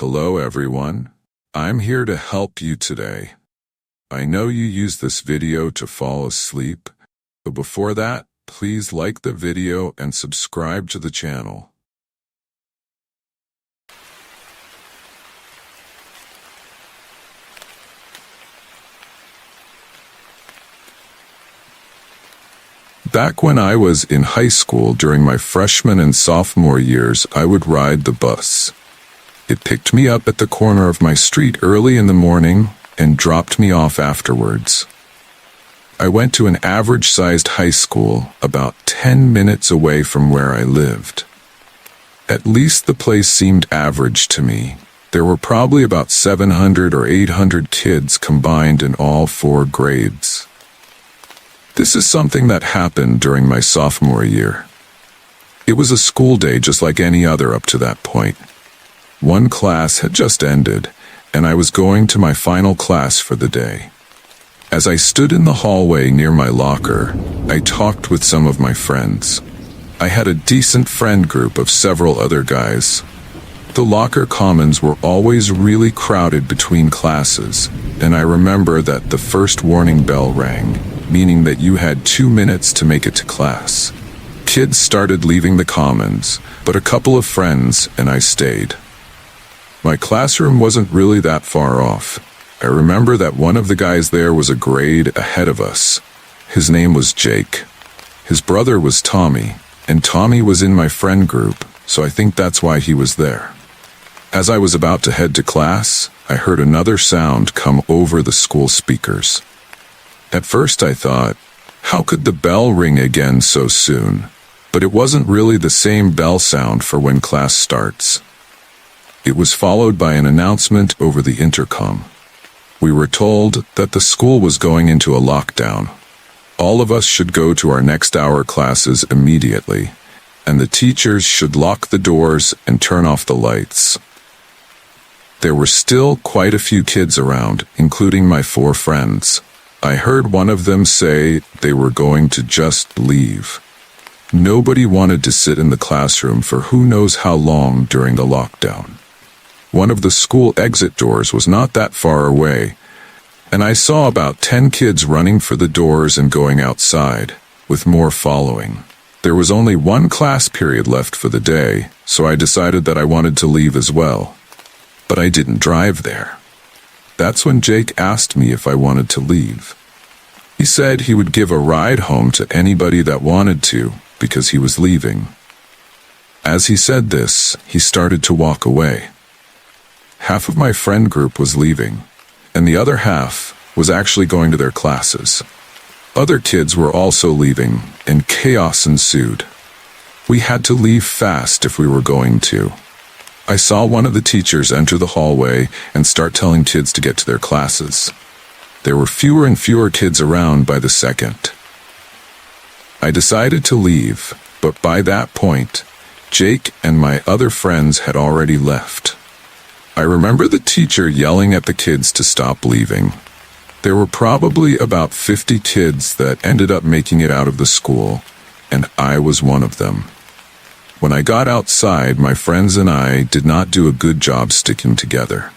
Hello everyone. I'm here to help you today. I know you use this video to fall asleep, but before that, please like the video and subscribe to the channel. Back when I was in high school during my freshman and sophomore years, I would ride the bus. It picked me up at the corner of my street early in the morning and dropped me off afterwards. I went to an average-sized high school about 10 minutes away from where I lived. At least the place seemed average to me. There were probably about 700 or 800 kids combined in all 4 grades. This is something that happened during my sophomore year. It was a school day just like any other up to that point. One class had just ended, and I was going to my final class for the day. As I stood in the hallway near my locker, I talked with some of my friends. I had a decent friend group of several other guys. The locker commons were always really crowded between classes, and I remember that the first warning bell rang, meaning that you had 2 minutes to make it to class. Kids started leaving the commons, but a couple of friends and I stayed. My classroom wasn't really that far off. I remember that one of the guys there was a grade ahead of us. His name was Jake. His brother was Tommy, and Tommy was in my friend group, so I think that's why he was there. As I was about to head to class, I heard another sound come over the school speakers. At first I thought, how could the bell ring again so soon? But it wasn't really the same bell sound for when class starts. It was followed by an announcement over the intercom. We were told that the school was going into a lockdown. All of us should go to our next hour classes immediately, and the teachers should lock the doors and turn off the lights. There were still quite a few kids around, including my 4 friends. I heard one of them say they were going to just leave. Nobody wanted to sit in the classroom for who knows how long during the lockdown. One of the school exit doors was not that far away, and I saw about 10 kids running for the doors and going outside, with more following. There was only one class period left for the day, so I decided that I wanted to leave as well. But I didn't drive there. That's when Jake asked me if I wanted to leave. He said he would give a ride home to anybody that wanted to, because he was leaving. As he said this, he started to walk away. Half of my friend group was leaving, and the other half was actually going to their classes. Other kids were also leaving, and chaos ensued. We had to leave fast if we were going to. I saw one of the teachers enter the hallway and start telling kids to get to their classes. There were fewer and fewer kids around by the second. I decided to leave, but by that point, Jake and my other friends had already left. I remember the teacher yelling at the kids to stop leaving. There were probably about 50 kids that ended up making it out of the school, and I was one of them. When I got outside, my friends and I did not do a good job sticking together.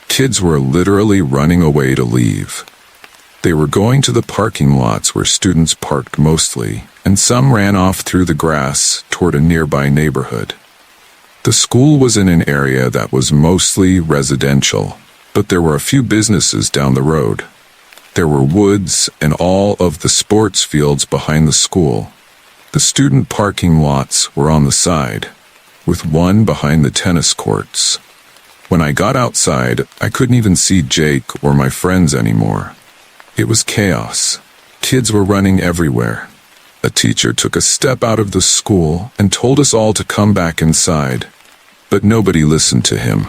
Kids were literally running away to leave. They were going to the parking lots where students parked mostly, and some ran off through the grass toward a nearby neighborhood. The school was in an area that was mostly residential, but there were a few businesses down the road. There were woods and all of the sports fields behind the school. The student parking lots were on the side, with one behind the tennis courts. When I got outside, I couldn't even see Jake or my friends anymore. It was chaos. Kids were running everywhere. A teacher took a step out of the school and told us all to come back inside, but nobody listened to him.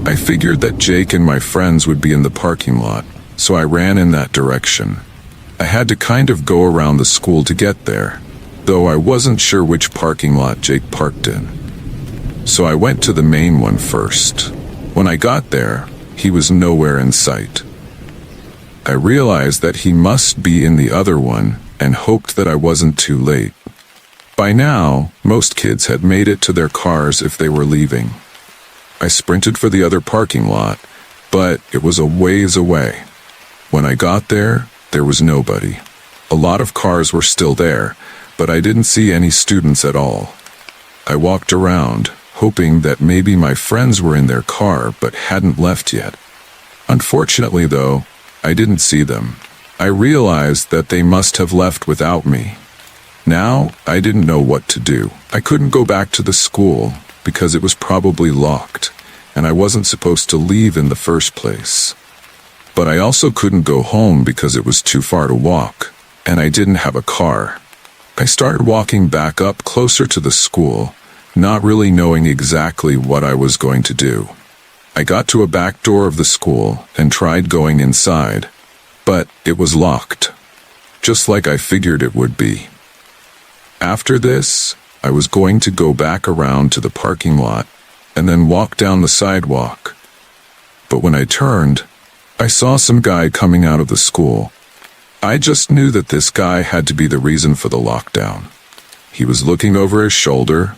I figured that Jake and my friends would be in the parking lot, so I ran in that direction. I had to kind of go around the school to get there, though I wasn't sure which parking lot Jake parked in. So I went to the main one first. When I got there, he was nowhere in sight. I realized that he must be in the other one and hoped that I wasn't too late. By now, most kids had made it to their cars if they were leaving. I sprinted for the other parking lot, but it was a ways away. When I got there, there was nobody. A lot of cars were still there, but I didn't see any students at all. I walked around, hoping that maybe my friends were in their car but hadn't left yet. Unfortunately, though, I didn't see them. I realized that they must have left without me. Now, I didn't know what to do. I couldn't go back to the school because it was probably locked, and I wasn't supposed to leave in the first place. But I also couldn't go home because it was too far to walk, and I didn't have a car. I started walking back up closer to the school, not really knowing exactly what I was going to do. I got to a back door of the school and tried going inside, but it was locked, just like I figured it would be. After this, I was going to go back around to the parking lot and then walk down the sidewalk. But when I turned, I saw some guy coming out of the school. I just knew that this guy had to be the reason for the lockdown. He was looking over his shoulder,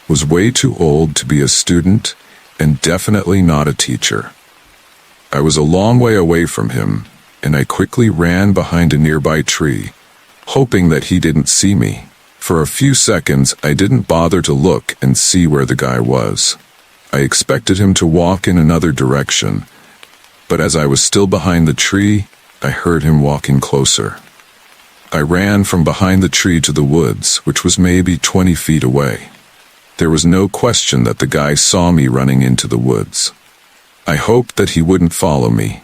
was way too old to be a student, and definitely not a teacher. I was a long way away from him, and I quickly ran behind a nearby tree, hoping that he didn't see me. For a few seconds, I didn't bother to look and see where the guy was. I expected him to walk in another direction, but as I was still behind the tree, I heard him walking closer. I ran from behind the tree to the woods, which was maybe 20 feet away. There was no question that the guy saw me running into the woods. I hoped that he wouldn't follow me.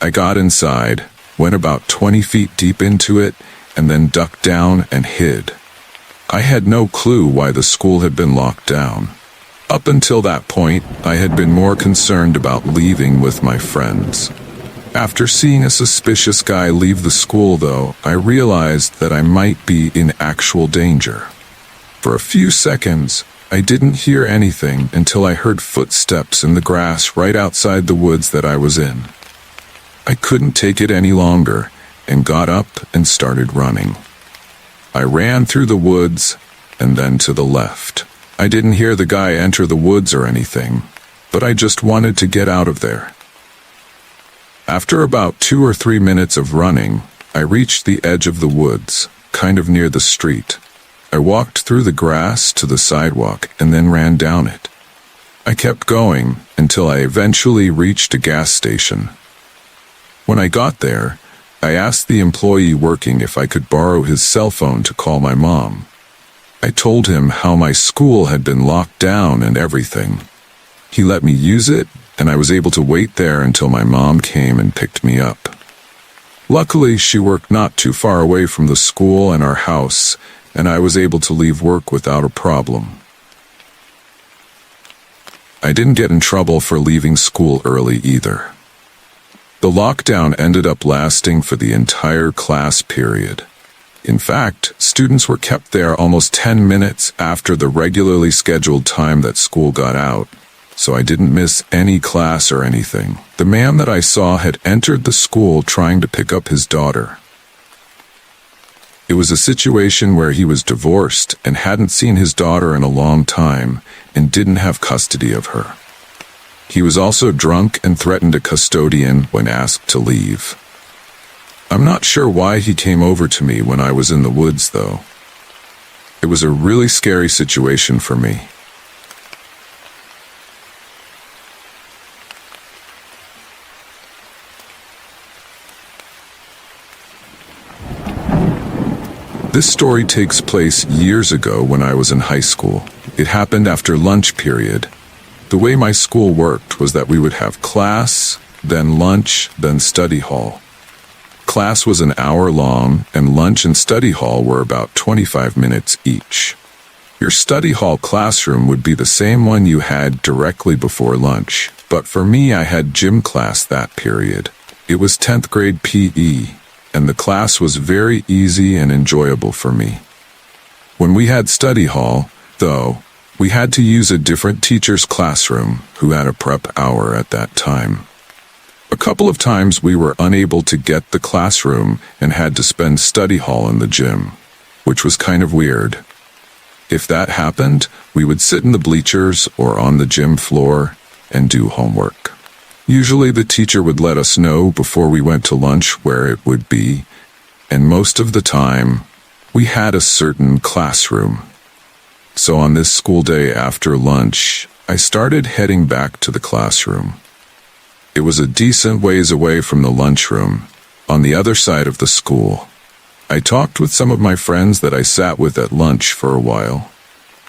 I got inside, went about 20 feet deep into it, and then ducked down and hid. I had no clue why the school had been locked down. Up until that point, I had been more concerned about leaving with my friends. After seeing a suspicious guy leave the school, though, I realized that I might be in actual danger. For a few seconds, I didn't hear anything until I heard footsteps in the grass right outside the woods that I was in. I couldn't take it any longer and got up and started running. I ran through the woods and then to the left. I didn't hear the guy enter the woods or anything, but I just wanted to get out of there. After about 2 or 3 minutes of running, I reached the edge of the woods, kind of near the street. I walked through the grass to the sidewalk and then ran down it. I kept going until I eventually reached a gas station. When I got there, I asked the employee working if I could borrow his cell phone to call my mom. I told him how my school had been locked down and everything. He let me use it, and I was able to wait there until my mom came and picked me up. Luckily, she worked not too far away from the school and our house, and I was able to leave work without a problem. I didn't get in trouble for leaving school early either. The lockdown ended up lasting for the entire class period. In fact, students were kept there almost 10 minutes after the regularly scheduled time that school got out, so I didn't miss any class or anything. The man that I saw had entered the school trying to pick up his daughter. It was a situation where he was divorced and hadn't seen his daughter in a long time and didn't have custody of her. He was also drunk and threatened a custodian when asked to leave. I'm not sure why he came over to me when I was in the woods, though. It was a really scary situation for me. This story takes place years ago when I was in high school. It happened after lunch period. The way my school worked was that we would have class, then lunch, then study hall. Class was an hour long, and lunch and study hall were about 25 minutes each. Your study hall classroom would be the same one you had directly before lunch, but for me I had gym class that period. It was 10th grade PE, and the class was very easy and enjoyable for me. When we had study hall, though, we had to use a different teacher's classroom who had a prep hour at that time. A couple of times we were unable to get the classroom and had to spend study hall in the gym, which was kind of weird. If that happened, we would sit in the bleachers or on the gym floor and do homework. Usually the teacher would let us know before we went to lunch where it would be, and most of the time, we had a certain classroom. So on this school day after lunch, I started heading back to the classroom. It was a decent ways away from the lunchroom, on the other side of the school. I talked with some of my friends that I sat with at lunch for a while.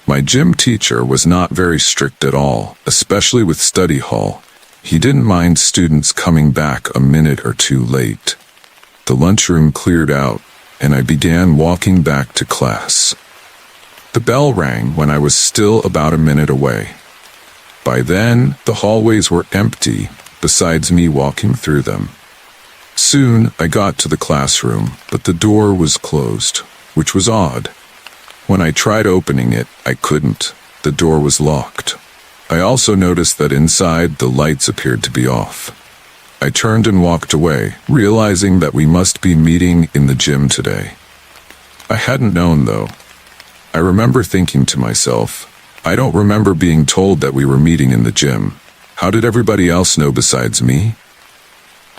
My gym teacher was not very strict at all, especially with study hall. He didn't mind students coming back a minute or two late. The lunchroom cleared out, and I began walking back to class. The bell rang when I was still about a minute away. By then, the hallways were empty, besides me walking through them. Soon, I got to the classroom, but the door was closed, which was odd. When I tried opening it, I couldn't. The door was locked. I also noticed that inside the lights appeared to be off. I turned and walked away, realizing that we must be meeting in the gym today. I hadn't known, though. I remember thinking to myself, I don't remember being told that we were meeting in the gym. How did everybody else know besides me?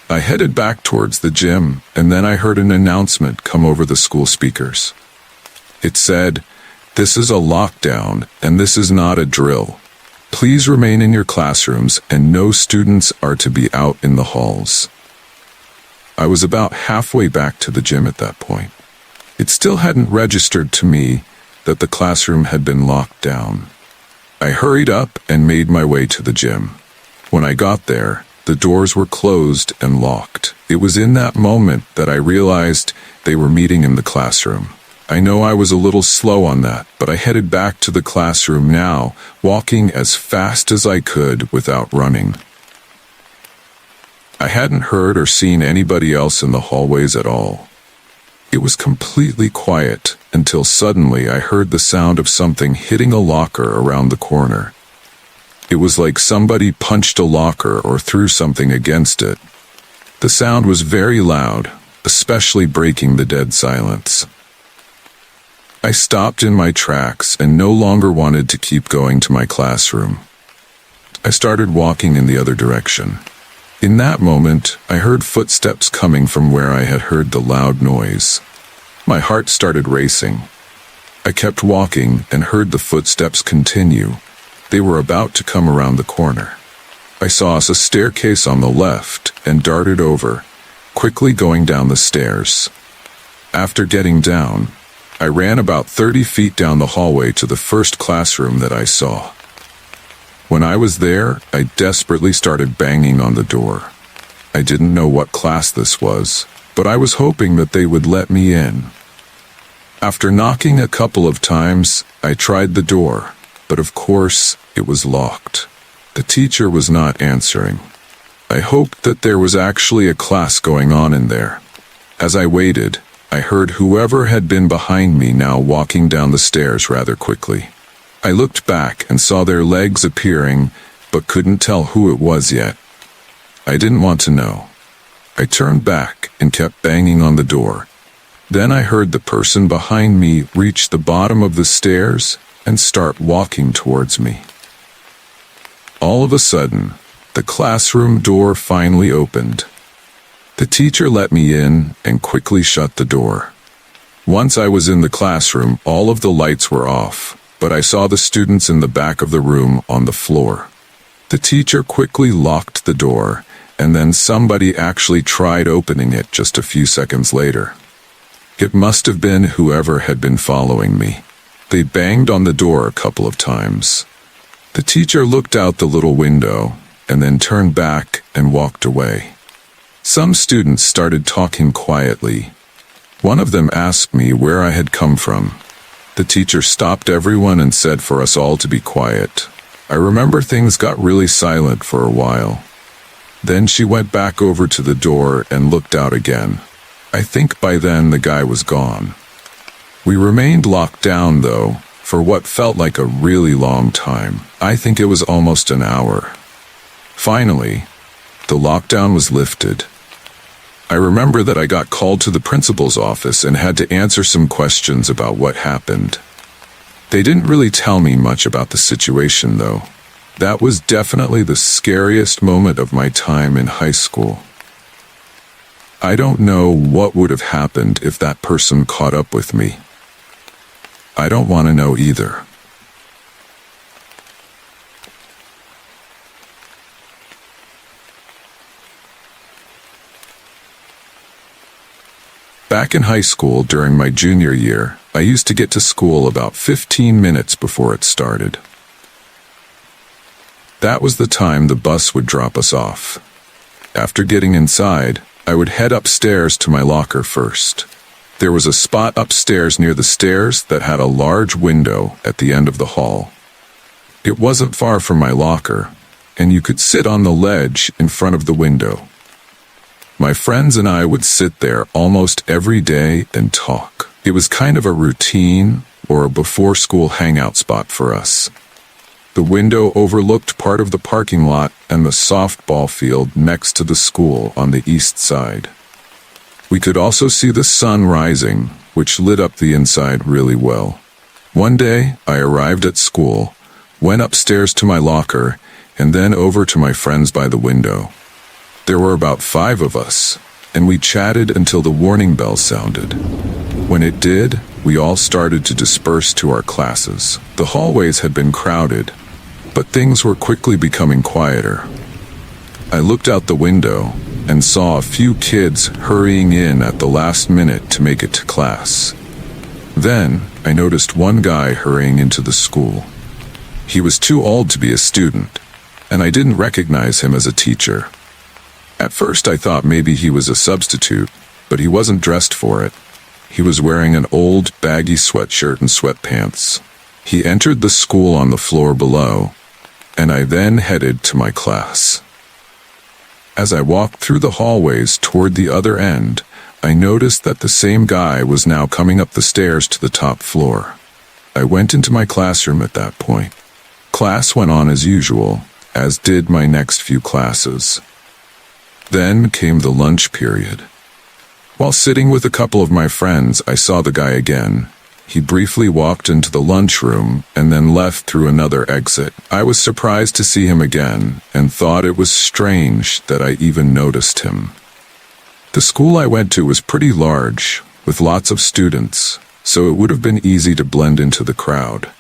I headed back towards the gym, and then I heard an announcement come over the school speakers. It said, "This is a lockdown, and this is not a drill. Please remain in your classrooms, and no students are to be out in the halls." I was about halfway back to the gym at that point. It still hadn't registered to me that the classroom had been locked down. I hurried up and made my way to the gym. When I got there, the doors were closed and locked. It was in that moment that I realized they were meeting in the classroom. I know I was a little slow on that, but I headed back to the classroom now, walking as fast as I could without running. I hadn't heard or seen anybody else in the hallways at all. It was completely quiet until suddenly I heard the sound of something hitting a locker around the corner. It was like somebody punched a locker or threw something against it. The sound was very loud, especially breaking the dead silence. I stopped in my tracks and no longer wanted to keep going to my classroom. I started walking in the other direction. In that moment, I heard footsteps coming from where I had heard the loud noise. My heart started racing. I kept walking and heard the footsteps continue. They were about to come around the corner. I saw a staircase on the left and darted over, quickly going down the stairs. After getting down, I ran about 30 feet down the hallway to the first classroom that I saw. When I was there, I desperately started banging on the door. I didn't know what class this was, but I was hoping that they would let me in. After knocking a couple of times, I tried the door, but of course, it was locked. The teacher was not answering. I hoped that there was actually a class going on in there. As I waited, I heard whoever had been behind me now walking down the stairs rather quickly. I looked back and saw their legs appearing, but couldn't tell who it was yet. I didn't want to know. I turned back and kept banging on the door. Then I heard the person behind me reach the bottom of the stairs and start walking towards me. All of a sudden, the classroom door finally opened. The teacher let me in and quickly shut the door. Once I was in the classroom, all of the lights were off, but I saw the students in the back of the room on the floor. The teacher quickly locked the door, and then somebody actually tried opening it just a few seconds later. It must have been whoever had been following me. They banged on the door a couple of times. The teacher looked out the little window, and then turned back and walked away. Some students started talking quietly. One of them asked me where I had come from. The teacher stopped everyone and said for us all to be quiet. I remember things got really silent for a while. Then she went back over to the door and looked out again. I think by then the guy was gone. We remained locked down, though, for what felt like a really long time. I think it was almost an hour. Finally, the lockdown was lifted. I remember that I got called to the principal's office and had to answer some questions about what happened. They didn't really tell me much about the situation, though. That was definitely the scariest moment of my time in high school. I don't know what would have happened if that person caught up with me. I don't want to know either. Back in high school during my junior year, I used to get to school about 15 minutes before it started. That was the time the bus would drop us off. After getting inside, I would head upstairs to my locker first. There was a spot upstairs near the stairs that had a large window at the end of the hall. It wasn't far from my locker, and you could sit on the ledge in front of the window. My friends and I would sit there almost every day and talk. It was kind of a routine or a before-school hangout spot for us. The window overlooked part of the parking lot and the softball field next to the school on the east side. We could also see the sun rising, which lit up the inside really well. One day, I arrived at school, went upstairs to my locker, and then over to my friends by the window. There were about 5 of us, and we chatted until the warning bell sounded. When it did, we all started to disperse to our classes. The hallways had been crowded, but things were quickly becoming quieter. I looked out the window and saw a few kids hurrying in at the last minute to make it to class. Then, I noticed one guy hurrying into the school. He was too old to be a student, and I didn't recognize him as a teacher. At first I thought maybe he was a substitute, but he wasn't dressed for it. He was wearing an old, baggy sweatshirt and sweatpants. He entered the school on the floor below, and I then headed to my class. As I walked through the hallways toward the other end, I noticed that the same guy was now coming up the stairs to the top floor. I went into my classroom at that point. Class went on as usual, as did my next few classes. Then came the lunch period. While sitting with a couple of my friends, I saw the guy again. He briefly walked into the lunchroom and then left through another exit. I was surprised to see him again and thought it was strange that I even noticed him. The school I went to was pretty large, with lots of students, so it would have been easy to blend into the crowd.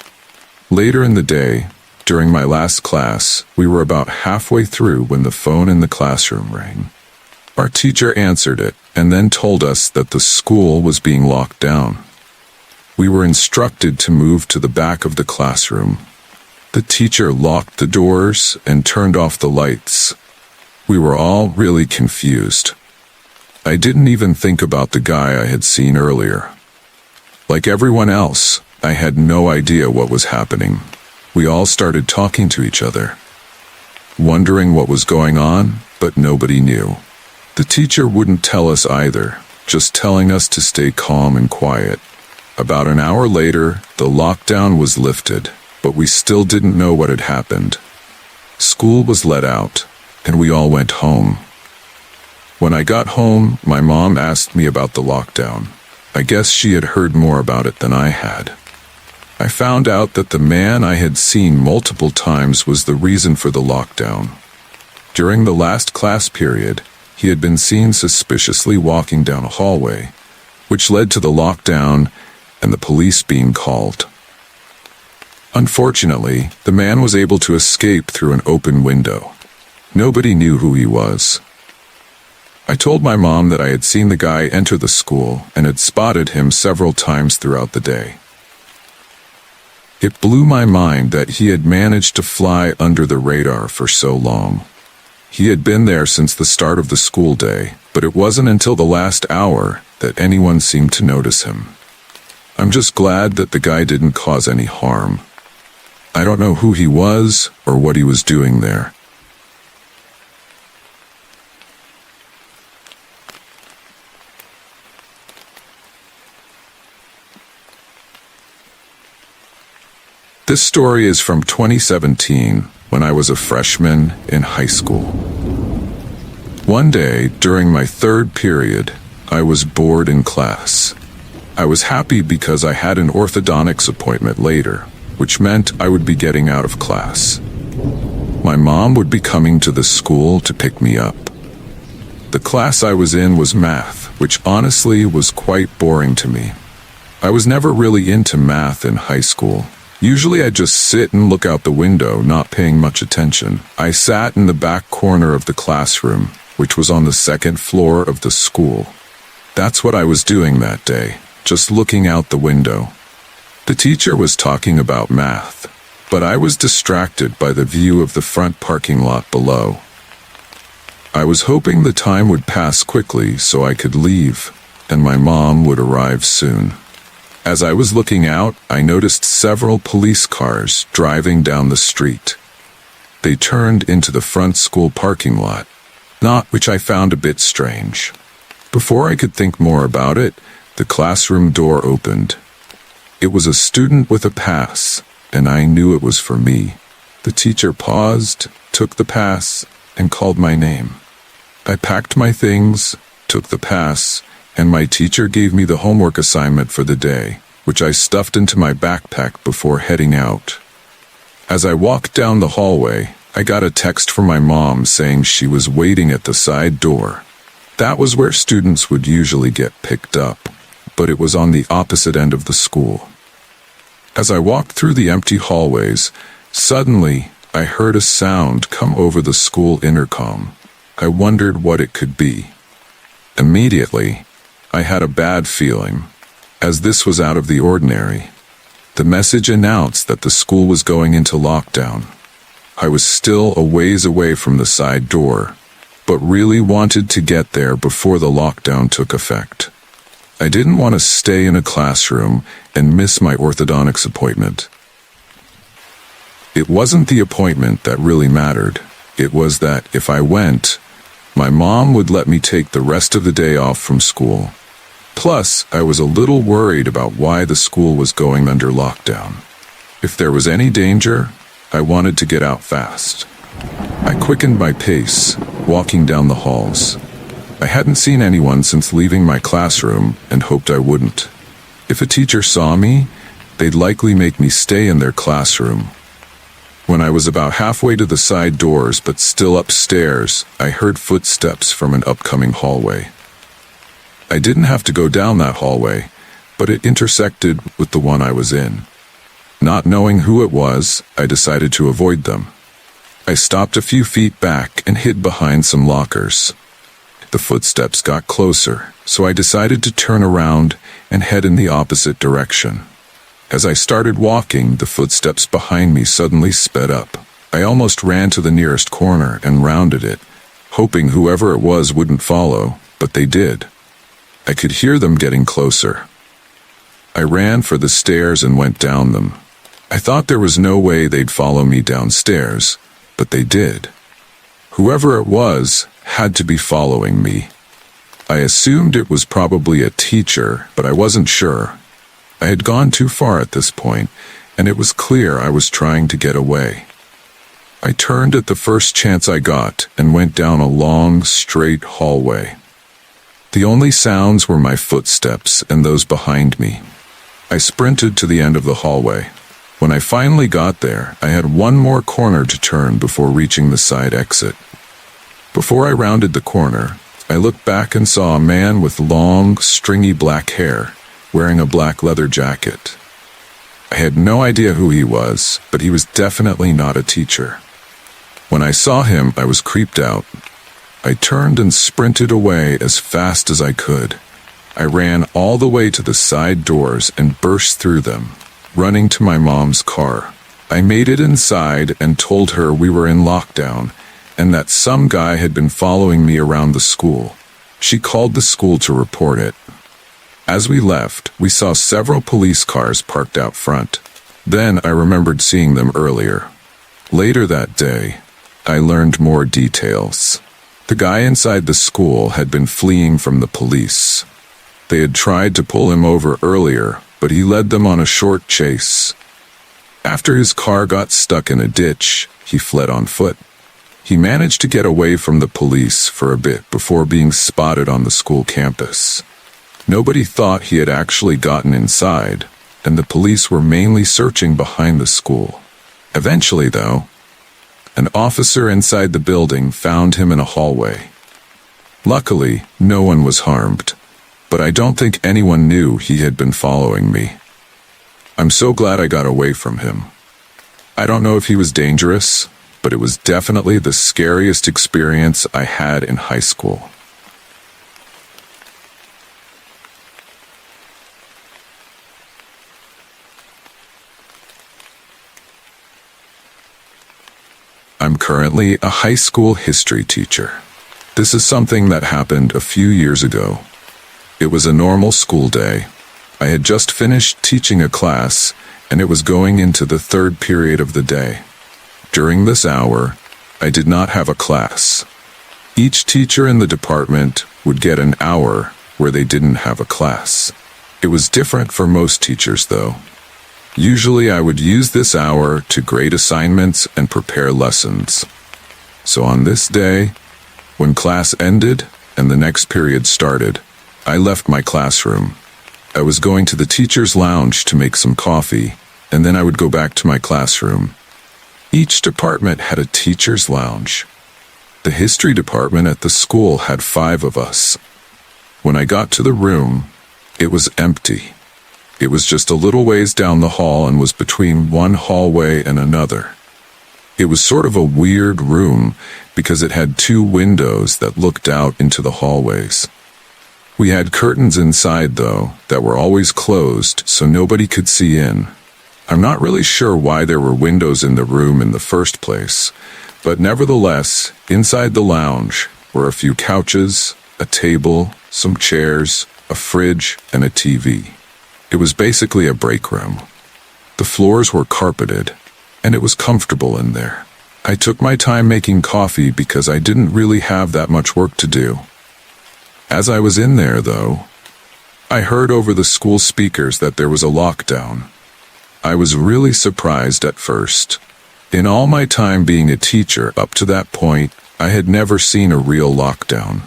Later in the day, during my last class, we were about halfway through when the phone in the classroom rang. Our teacher answered it and then told us that the school was being locked down. We were instructed to move to the back of the classroom. The teacher locked the doors and turned off the lights. We were all really confused. I didn't even think about the guy I had seen earlier. Like everyone else, I had no idea what was happening. We all started talking to each other, wondering what was going on, but nobody knew. The teacher wouldn't tell us either, just telling us to stay calm and quiet. About an hour later, the lockdown was lifted, but we still didn't know what had happened. School was let out, and we all went home. When I got home, my mom asked me about the lockdown. I guess she had heard more about it than I had. I found out that the man I had seen multiple times was the reason for the lockdown. During the last class period, he had been seen suspiciously walking down a hallway, which led to the lockdown and the police being called. Unfortunately, the man was able to escape through an open window. Nobody knew who he was. I told my mom that I had seen the guy enter the school and had spotted him several times throughout the day. It blew my mind that he had managed to fly under the radar for so long. He had been there since the start of the school day, but it wasn't until the last hour that anyone seemed to notice him. I'm just glad that the guy didn't cause any harm. I don't know who he was or what he was doing there. This story is from 2017, when I was a freshman in high school. One day, during my 3rd period, I was bored in class. I was happy because I had an orthodontics appointment later, which meant I would be getting out of class. My mom would be coming to the school to pick me up. The class I was in was math, which honestly was quite boring to me. I was never really into math in high school. Usually I'd just sit and look out the window, not paying much attention. I sat in the back corner of the classroom, which was on the second floor of the school. That's what I was doing that day, just looking out the window. The teacher was talking about math, but I was distracted by the view of the front parking lot below. I was hoping the time would pass quickly so I could leave, and my mom would arrive soon. As I was looking out, I noticed several police cars driving down the street. They turned into the front school parking lot, which I found a bit strange. Before I could think more about it, the classroom door opened. It was a student with a pass, and I knew it was for me. The teacher paused, took the pass, and called my name. I packed my things, took the pass, and my teacher gave me the homework assignment for the day, which I stuffed into my backpack before heading out. As I walked down the hallway, I got a text from my mom saying she was waiting at the side door. That was where students would usually get picked up, but it was on the opposite end of the school. As I walked through the empty hallways, suddenly I heard a sound come over the school intercom. I wondered what it could be. Immediately, I had a bad feeling, as this was out of the ordinary. The message announced that the school was going into lockdown. I was still a ways away from the side door, but really wanted to get there before the lockdown took effect. I didn't want to stay in a classroom and miss my orthodontics appointment. It wasn't the appointment that really mattered. It was that if I went, my mom would let me take the rest of the day off from school. Plus, I was a little worried about why the school was going under lockdown. If there was any danger, I wanted to get out fast. I quickened my pace, walking down the halls. I hadn't seen anyone since leaving my classroom and hoped I wouldn't. If a teacher saw me, they'd likely make me stay in their classroom. When I was about halfway to the side doors but still upstairs, I heard footsteps from an upcoming hallway. I didn't have to go down that hallway, but it intersected with the one I was in. Not knowing who it was, I decided to avoid them. I stopped a few feet back and hid behind some lockers. The footsteps got closer, so I decided to turn around and head in the opposite direction. As I started walking, the footsteps behind me suddenly sped up. I almost ran to the nearest corner and rounded it, hoping whoever it was wouldn't follow, but they did. I could hear them getting closer. I ran for the stairs and went down them. I thought there was no way they'd follow me downstairs, but they did. Whoever it was had to be following me. I assumed it was probably a teacher, but I wasn't sure. I had gone too far at this point, and it was clear I was trying to get away. I turned at the first chance I got and went down a long, straight hallway. The only sounds were my footsteps and those behind me. I sprinted to the end of the hallway. When I finally got there, I had one more corner to turn before reaching the side exit. Before I rounded the corner, I looked back and saw a man with long, stringy black hair, wearing a black leather jacket. I had no idea who he was, but he was definitely not a teacher. When I saw him, I was creeped out. I turned and sprinted away as fast as I could. I ran all the way to the side doors and burst through them, running to my mom's car. I made it inside and told her we were in lockdown and that some guy had been following me around the school. She called the school to report it. As we left, we saw several police cars parked out front. Then I remembered seeing them earlier. Later that day, I learned more details. The guy inside the school had been fleeing from the police. They had tried to pull him over earlier, but he led them on a short chase. After his car got stuck in a ditch, he fled on foot. He managed to get away from the police for a bit before being spotted on the school campus. Nobody thought he had actually gotten inside, and the police were mainly searching behind the school. Eventually, though, An officer inside the building found him in a hallway. Luckily, no one was harmed, but I don't think anyone knew he had been following me. I'm so glad I got away from him. I don't know if he was dangerous, but it was definitely the scariest experience I had in high school. I'm currently a high school history teacher. This is something that happened a few years ago. It was a normal school day. I had just finished teaching a class, and it was going into the third period of the day. During this hour, I did not have a class. Each teacher in the department would get an hour where they didn't have a class. It was different for most teachers, though. Usually I would use this hour to grade assignments and prepare lessons. So on this day, when class ended and the next period started, I left my classroom. I was going to the teacher's lounge to make some coffee, and then I would go back to my classroom. Each department had a teacher's lounge. The history department at the school had 5 of us. When I got to the room, it was empty. It was just a little ways down the hall and was between one hallway and another. It was sort of a weird room because it had 2 windows that looked out into the hallways. We had curtains inside, though, that were always closed so nobody could see in. I'm not really sure why there were windows in the room in the first place, but nevertheless, inside the lounge were a few couches, a table, some chairs, a fridge, and a TV. It was basically a break room. The floors were carpeted, and it was comfortable in there. I took my time making coffee because I didn't really have that much work to do. As I was in there, though, I heard over the school speakers that there was a lockdown. I was really surprised at first. In all my time being a teacher up to that point, I had never seen a real lockdown.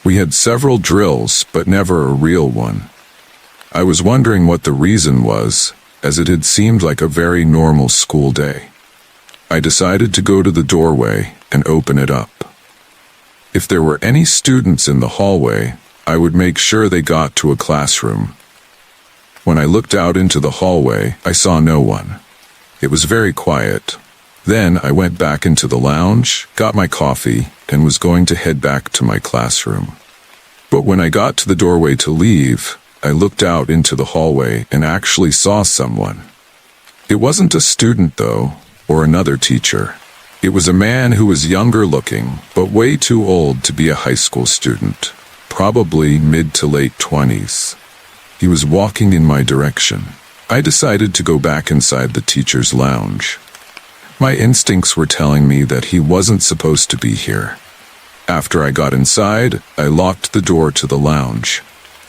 We had several drills, but never a real one. I was wondering what the reason was, as it had seemed like a very normal school day. I decided to go to the doorway and open it up. If there were any students in the hallway, I would make sure they got to a classroom. When I looked out into the hallway, I saw no one. It was very quiet. Then I went back into the lounge, got my coffee, and was going to head back to my classroom. But when I got to the doorway to leave, I looked out into the hallway and actually saw someone. It wasn't a student, though, or another teacher. It was a man who was younger looking, but way too old to be a high school student, probably mid to late 20s. He was walking in my direction. I decided to go back inside the teacher's lounge. My instincts were telling me that he wasn't supposed to be here. After I got inside, I locked the door to the lounge.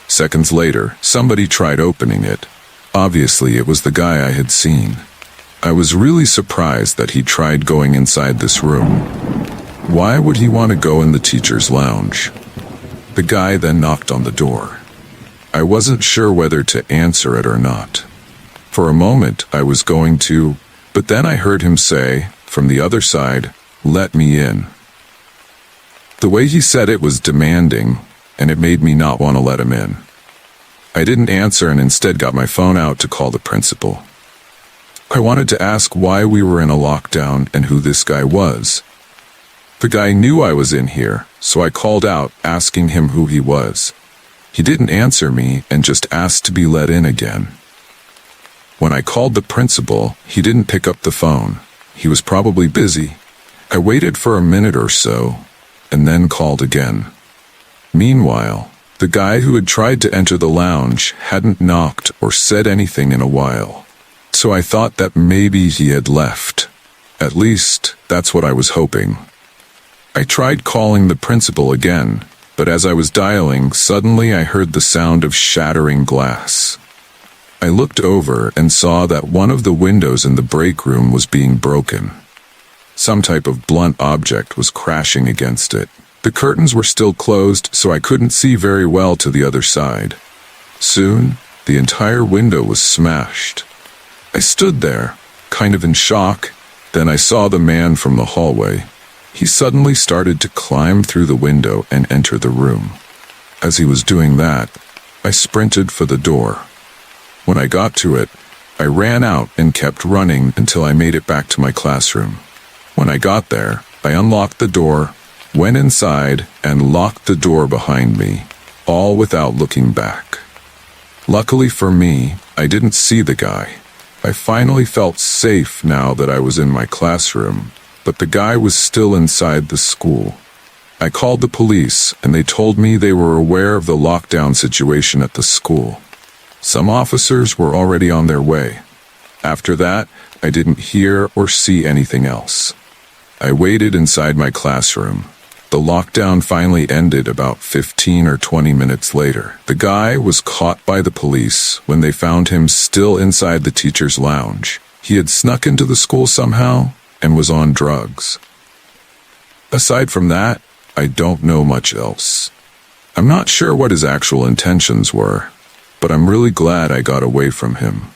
Seconds later, somebody tried opening it. Obviously, it was the guy I had seen. I was really surprised that he tried going inside this room. Why would he want to go in the teacher's lounge? The guy then knocked on the door. I wasn't sure whether to answer it or not. For a moment, I was going to, but then I heard him say, from the other side, "Let me in." The way he said it was demanding, and it made me not want to let him in. I didn't answer and instead got my phone out to call the principal. I wanted to ask why we were in a lockdown and who this guy was. The guy knew I was in here, so I called out, asking him who he was. He didn't answer me and just asked to be let in again. When I called the principal, he didn't pick up the phone. He was probably busy. I waited for a minute or so, and then called again. Meanwhile, the guy who had tried to enter the lounge hadn't knocked or said anything in a while. So I thought that maybe he had left. At least, that's what I was hoping. I tried calling the principal again, but as I was dialing, suddenly I heard the sound of shattering glass. I looked over and saw that one of the windows in the break room was being broken. Some type of blunt object was crashing against it. The curtains were still closed, so I couldn't see very well to the other side. Soon, the entire window was smashed. I stood there, kind of in shock, Then I saw the man from the hallway. He suddenly started to climb through the window and enter the room. As he was doing that, I sprinted for the door. When I got to it, I ran out and kept running until I made it back to my classroom. When I got there, I unlocked the door, went inside, and locked the door behind me, all without looking back. Luckily for me, I didn't see the guy. I finally felt safe now that I was in my classroom, but the guy was still inside the school. I called the police, and they told me they were aware of the lockdown situation at the school. Some officers were already on their way. After that, I didn't hear or see anything else. I waited inside my classroom. The lockdown finally ended about 15 or 20 minutes later. The guy was caught by the police when they found him still inside the teacher's lounge. He had snuck into the school somehow and was on drugs. Aside from that, I don't know much else. I'm not sure what his actual intentions were, but I'm really glad I got away from him.